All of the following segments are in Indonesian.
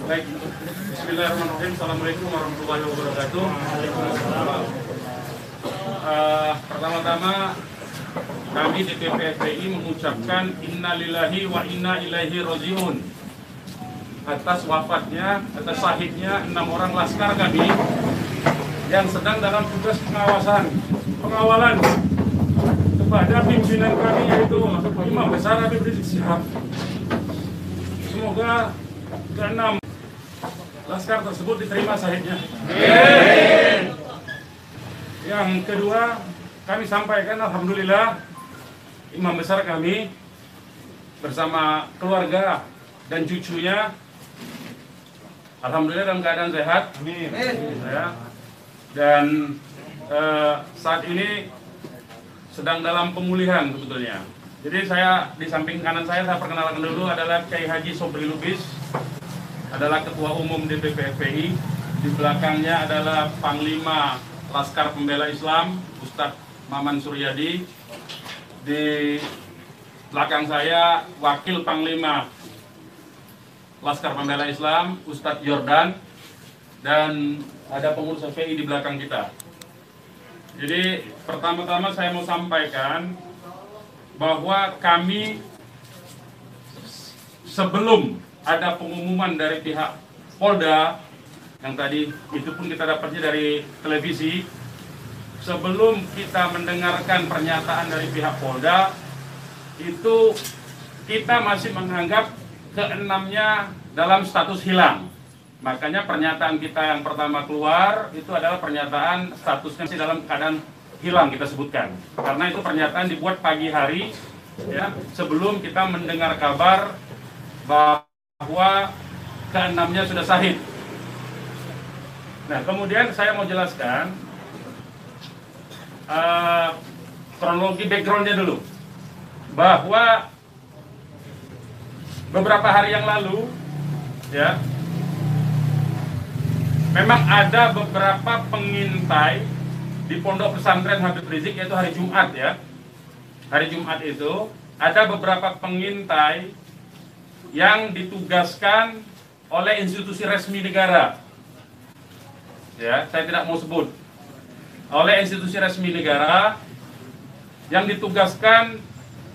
Baik, Bismillahirrahmanirrahim. Assalamualaikum warahmatullahi wabarakatuh. Pertama-tama kami DPP FPI mengucapkan innalillahi wa inna ilaihi rajiun atas wafatnya, atas syahidnya 6 orang laskar kami yang sedang dalam tugas pengawalan kepada pimpinan kami, yaitu Imam Besar Habib Rizik Syihab. Semoga ke-6 laskar tersebut diterima syahidnya. Yang kedua, kami sampaikan alhamdulillah Imam Besar kami bersama keluarga dan cucunya alhamdulillah dalam keadaan sehat. Amin. Ya. Dan saat ini sedang dalam pemulihan sebetulnya. Jadi saya di samping kanan saya perkenalkan dulu adalah Kiai Haji Sobri Lubis, adalah Ketua Umum DPP FPI. Di belakangnya adalah Panglima Laskar Pembela Islam Ustadz Maman Suryadi. Di belakang saya Wakil Panglima Laskar Pembela Islam Ustadz Jordan, dan ada pengurus FPI di belakang kita. Jadi pertama-tama saya mau sampaikan bahwa kami sebelum ada pengumuman dari pihak Polda, yang tadi itu pun kita dapatnya dari televisi, sebelum kita mendengarkan pernyataan dari pihak Polda, itu kita masih menganggap ke-6-nya dalam status hilang. Makanya pernyataan kita yang pertama keluar itu adalah pernyataan statusnya masih dalam keadaan hilang, kita sebutkan. Karena itu pernyataan dibuat pagi hari, ya, sebelum kita mendengar kabar bahwa ke-6-nya sudah syahid. Nah, kemudian saya mau jelaskan kronologi backgroundnya dulu, bahwa beberapa hari yang lalu, ya, memang ada beberapa pengintai di Pondok Pesantren Habib Rizik, yaitu hari Jumat, ya. Hari Jumat itu ada beberapa pengintai yang ditugaskan oleh institusi resmi negara. Ya, saya tidak mau sebut. Oleh institusi resmi negara yang ditugaskan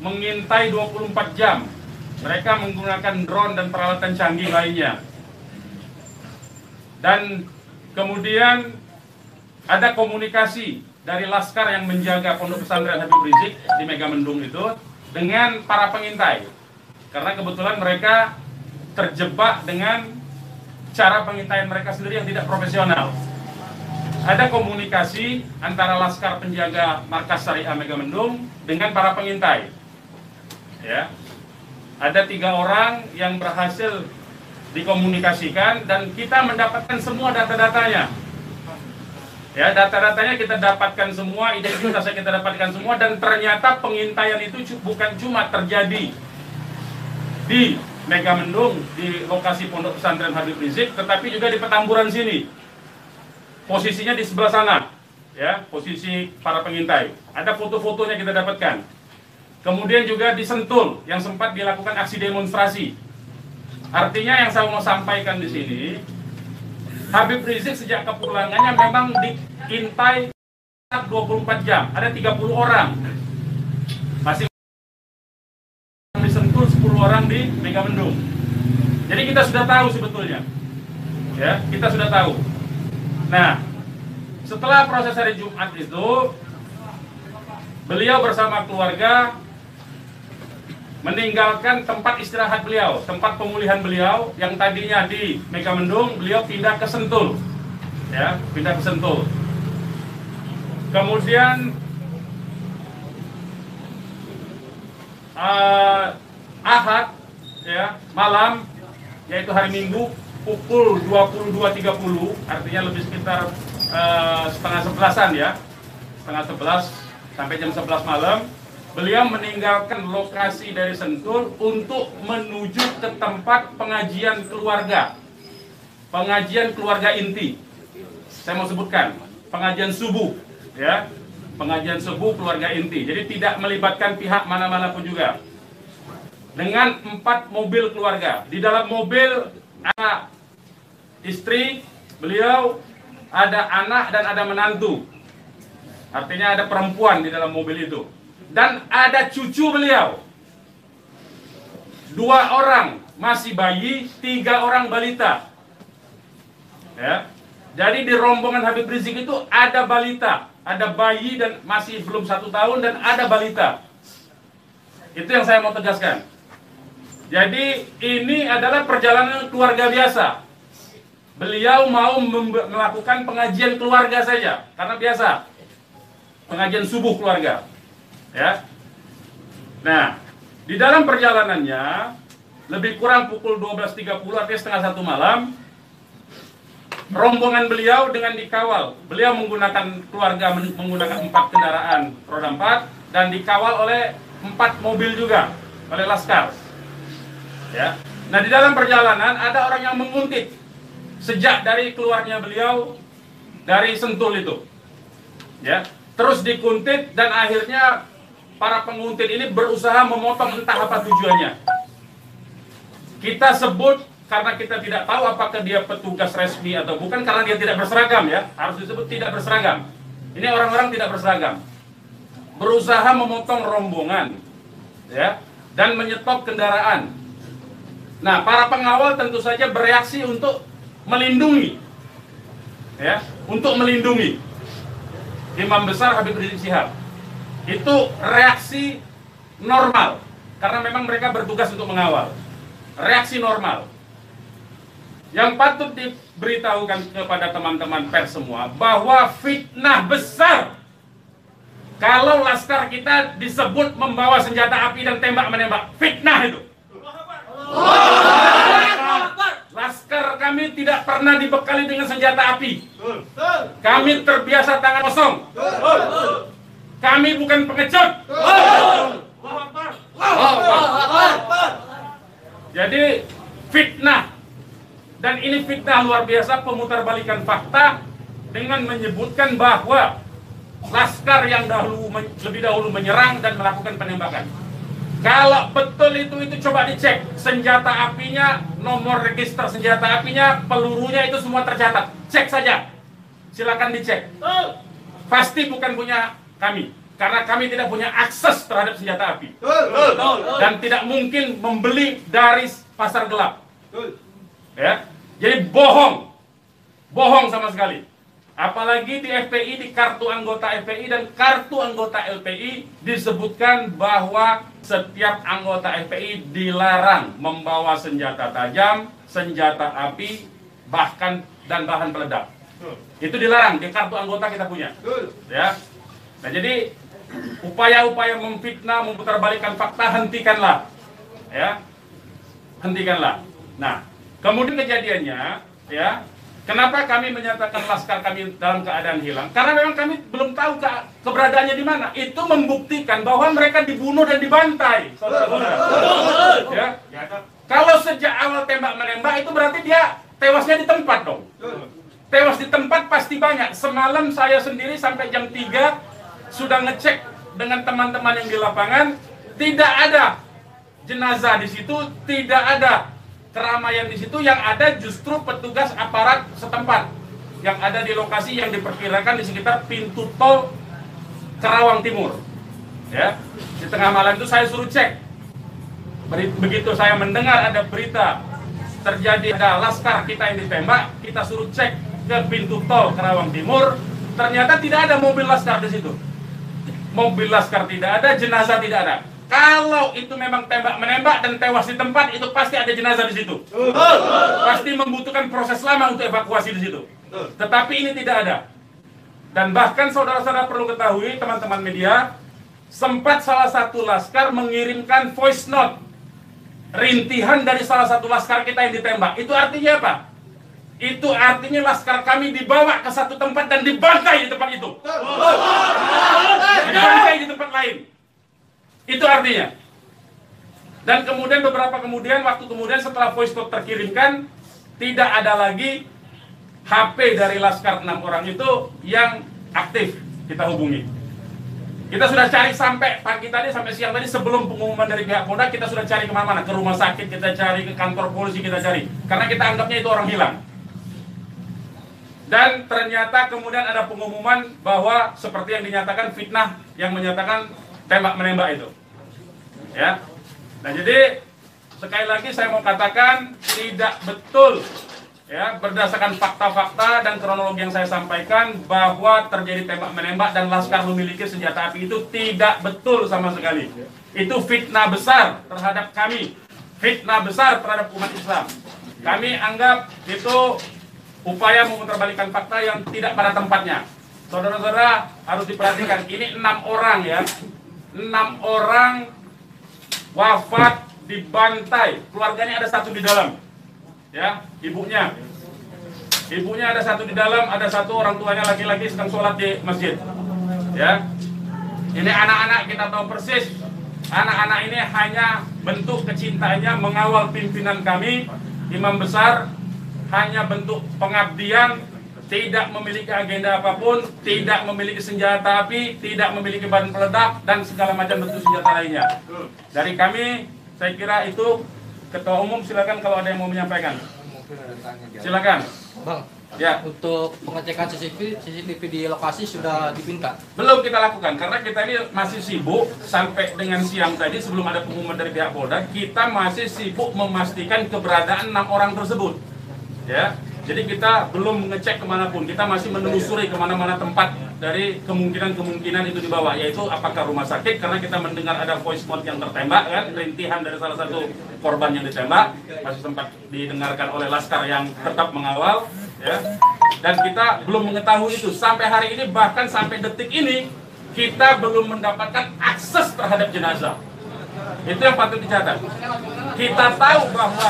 mengintai 24 jam. Mereka menggunakan drone dan peralatan canggih lainnya. Dan kemudian ada komunikasi dari laskar yang menjaga Pondok Pesantren Habib Rizik di Megamendung itu dengan para pengintai. Karena kebetulan mereka terjebak dengan cara pengintaian mereka sendiri yang tidak profesional. Ada komunikasi antara laskar penjaga markas Syariah Megamendung dengan para pengintai. Ya. Ada 3 orang yang berhasil dikomunikasikan dan kita mendapatkan semua data-datanya. Ya, data-datanya kita dapatkan semua, identitasnya kita dapatkan semua, dan ternyata pengintaian itu bukan cuma terjadi di Megamendung, di lokasi Pondok Pesantren Habib Rizik, tetapi juga di Petamburan sini. Posisinya di sebelah sana, ya, posisi para pengintai. Ada foto-fotonya kita dapatkan. Kemudian juga di Sentul yang sempat dilakukan aksi demonstrasi. Artinya yang saya mau sampaikan di sini, Habib Rizik sejak kepulangannya memang diintai 24 jam. Ada 30 orang. Masih di Sentul, 10 orang di Megamendung. Jadi kita sudah tahu sebetulnya. Ya, kita sudah tahu. Nah, setelah proses hari Jumat itu, beliau bersama keluarga meninggalkan tempat istirahat beliau, tempat pemulihan beliau yang tadinya di Megamendung, beliau pindah ke Sentul, ya, pindah ke Sentul. Kemudian Ahad, ya, malam, yaitu hari Minggu pukul 22.30, artinya lebih sekitar setengah 11-an, ya, setengah 11 sampai jam 11 malam. Beliau meninggalkan lokasi dari Sentul untuk menuju ke tempat pengajian keluarga. Pengajian keluarga inti. Saya mau sebutkan, pengajian subuh, ya. Pengajian subuh keluarga inti. Jadi tidak melibatkan pihak mana-mana pun juga. dengan 4 mobil keluarga. Di dalam mobil ada istri beliau, ada anak dan ada menantu. Artinya ada perempuan di dalam mobil itu. Dan ada cucu beliau. 2 orang masih bayi, 3 orang balita. Ya. Jadi di rombongan Habib Rizik itu ada balita, ada bayi dan masih belum 1 tahun dan ada balita. Itu yang saya mau tegaskan. Jadi ini adalah perjalanan keluarga biasa. Beliau mau melakukan pengajian keluarga saja, karena biasa pengajian subuh keluarga. Ya. Nah, di dalam perjalanannya lebih kurang pukul 12.30 artinya setengah 1 malam, rombongan beliau dengan dikawal. Beliau menggunakan keluarga menggunakan 4 kendaraan roda 4 dan dikawal oleh 4 mobil juga oleh laskar. Ya. Nah, di dalam perjalanan ada orang yang menguntit sejak dari keluarnya beliau dari Sentul itu. Ya. Terus dikuntit dan akhirnya para penguntit ini berusaha memotong entah apa tujuannya. Kita sebut karena kita tidak tahu apakah dia petugas resmi atau bukan, karena dia tidak berseragam, ya. Harus disebut tidak berseragam. Ini orang-orang tidak berseragam. Berusaha memotong rombongan, ya, dan menyetop kendaraan. Nah, para pengawal tentu saja bereaksi untuk melindungi, ya, untuk melindungi Imam Besar Habib Rizik Syihab. Itu reaksi normal, karena memang mereka bertugas untuk mengawal. Reaksi normal. Yang patut diberitahukan kepada teman-teman pers semua, bahwa fitnah besar kalau laskar kita disebut membawa senjata api dan tembak-menembak. Fitnah itu. Laskar kami tidak pernah dibekali dengan senjata api. Kami terbiasa tangan kosong. Kami bukan pengecut. Jadi fitnah. Dan ini fitnah luar biasa, pemutarbalikan fakta dengan menyebutkan bahwa laskar yang lebih dahulu menyerang dan melakukan penembakan. Kalau betul itu coba dicek senjata apinya, nomor register senjata apinya, pelurunya itu semua tercatat. Cek saja, silakan dicek. Pasti bukan punya kami, karena kami tidak punya akses terhadap senjata api dan tidak mungkin membeli dari pasar gelap. Ya, jadi bohong sama sekali. Apalagi di FPI, di kartu anggota FPI dan kartu anggota LPI disebutkan bahwa setiap anggota FPI dilarang membawa senjata tajam, senjata api, bahkan dan bahan peledak. Itu dilarang di kartu anggota kita punya. Ya. Nah, jadi upaya-upaya memfitnah, memutarbalikkan fakta hentikanlah. Ya. Hentikanlah. Nah, kemudian kejadiannya, ya, kenapa kami menyatakan laskar kami dalam keadaan hilang? Karena memang kami belum tahu keberadaannya di mana. Itu membuktikan bahwa mereka dibunuh dan dibantai, saudara-saudara. Ya. Kalau sejak awal tembak-menembak itu berarti dia tewasnya di tempat dong. Tewas di tempat pasti banyak. Semalam saya sendiri sampai jam 3 sudah ngecek dengan teman-teman yang di lapangan, tidak ada jenazah di situ, tidak ada keramaian di situ. Yang ada justru petugas aparat setempat yang ada di lokasi yang diperkirakan di sekitar pintu tol Karawang Timur. Ya, di tengah malam itu saya suruh cek. Begitu saya mendengar ada berita terjadi ada laskar kita yang ditembak, kita suruh cek ke pintu tol Karawang Timur. Ternyata tidak ada mobil laskar di situ. Mobil laskar tidak ada, jenazah tidak ada. Kalau itu memang tembak-menembak dan tewas di tempat, itu pasti ada jenazah di situ. Pasti membutuhkan proses lama untuk evakuasi di situ. Tetapi ini tidak ada. Dan bahkan saudara-saudara perlu ketahui, teman-teman media, sempat salah satu laskar mengirimkan voice note rintihan dari salah satu laskar kita yang ditembak. Itu artinya apa? Itu artinya laskar kami dibawa ke satu tempat dan dibantai di tempat itu. Dibantai di tempat lain. Itu artinya. Dan kemudian waktu kemudian setelah voice note terkirimkan, tidak ada lagi HP dari laskar 6 orang itu yang aktif kita hubungi. Kita sudah cari sampai pagi tadi, sampai siang tadi, sebelum pengumuman dari pihak Polda, kita sudah cari kemana-mana, ke rumah sakit kita cari, ke kantor polisi kita cari, karena kita anggapnya itu orang hilang. Dan ternyata kemudian ada pengumuman bahwa seperti yang dinyatakan fitnah, yang menyatakan tembak menembak itu, ya. Nah jadi sekali lagi saya mau katakan tidak betul, ya, berdasarkan fakta-fakta dan kronologi yang saya sampaikan bahwa terjadi tembak menembak dan Laskar memiliki senjata api itu tidak betul sama sekali. Itu fitnah besar terhadap kami, fitnah besar terhadap umat Islam. Kami anggap itu upaya memutarbalikkan fakta yang tidak pada tempatnya. Saudara-saudara harus diperhatikan, ini 6 orang, ya, 6 orang wafat dibantai, keluarganya ada 1 di dalam, ya, ibunya ada 1 di dalam, ada 1 orang tuanya laki-laki sedang sholat di masjid, ya. Ini anak-anak kita tahu persis, anak-anak ini hanya bentuk kecintaannya mengawal pimpinan kami, imam besar, hanya bentuk pengabdian, tidak memiliki agenda apapun, tidak memiliki senjata api, tidak memiliki bahan peledak dan segala macam bentuk senjata lainnya. Dari kami, saya kira itu. Ketua Umum silakan kalau ada yang mau menyampaikan. Silakan. Bang, ya. Untuk pengecekan CCTV di lokasi sudah dipinta? Belum kita lakukan karena kita ini masih sibuk sampai dengan siang tadi sebelum ada pengumuman dari pihak Polda, kita masih sibuk memastikan keberadaan 6 orang tersebut. Ya. Jadi kita belum mengecek kemanapun, kita masih menelusuri kemana-mana tempat dari kemungkinan-kemungkinan itu dibawa, yaitu apakah rumah sakit, karena kita mendengar ada voice note yang tertembak, kan, rintihan dari salah satu korban yang ditembak, masih sempat didengarkan oleh Laskar yang tetap mengawal, ya. Dan kita belum mengetahui itu, sampai hari ini, bahkan sampai detik ini, kita belum mendapatkan akses terhadap jenazah. Itu yang patut dicatat. Kita tahu bahwa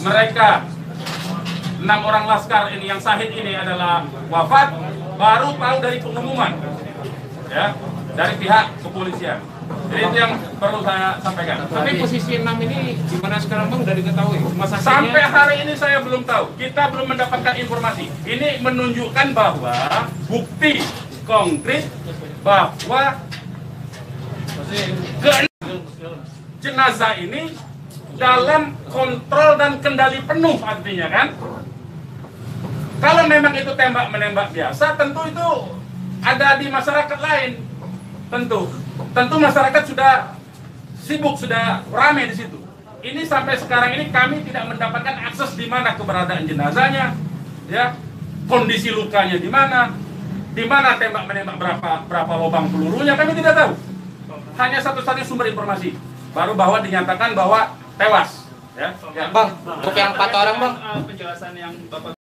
mereka 6 orang Laskar ini yang syahid ini adalah wafat, baru tahu dari pengumuman, ya, dari pihak kepolisian. Jadi itu yang perlu saya sampaikan. Tapi posisi 6 ini gimana sekarang Bang, udah diketahui? Sampai hari ini saya belum tahu, kita belum mendapatkan informasi. Ini menunjukkan bahwa bukti konkret bahwa jenazah ini dalam kontrol dan kendali penuh, artinya kan. Kalau memang itu tembak-menembak biasa, tentu itu ada di masyarakat lain. Tentu masyarakat sudah sibuk, sudah ramai di situ. Ini sampai sekarang ini kami tidak mendapatkan akses di mana keberadaan jenazahnya, ya, kondisi lukanya di mana tembak-menembak, berapa lubang pelurunya, kami tidak tahu. Hanya satu-satunya sumber informasi, baru bahwa dinyatakan bahwa tewas. Ya. Bang, untuk yang 4 orang Bang, penjelasan yang Bapak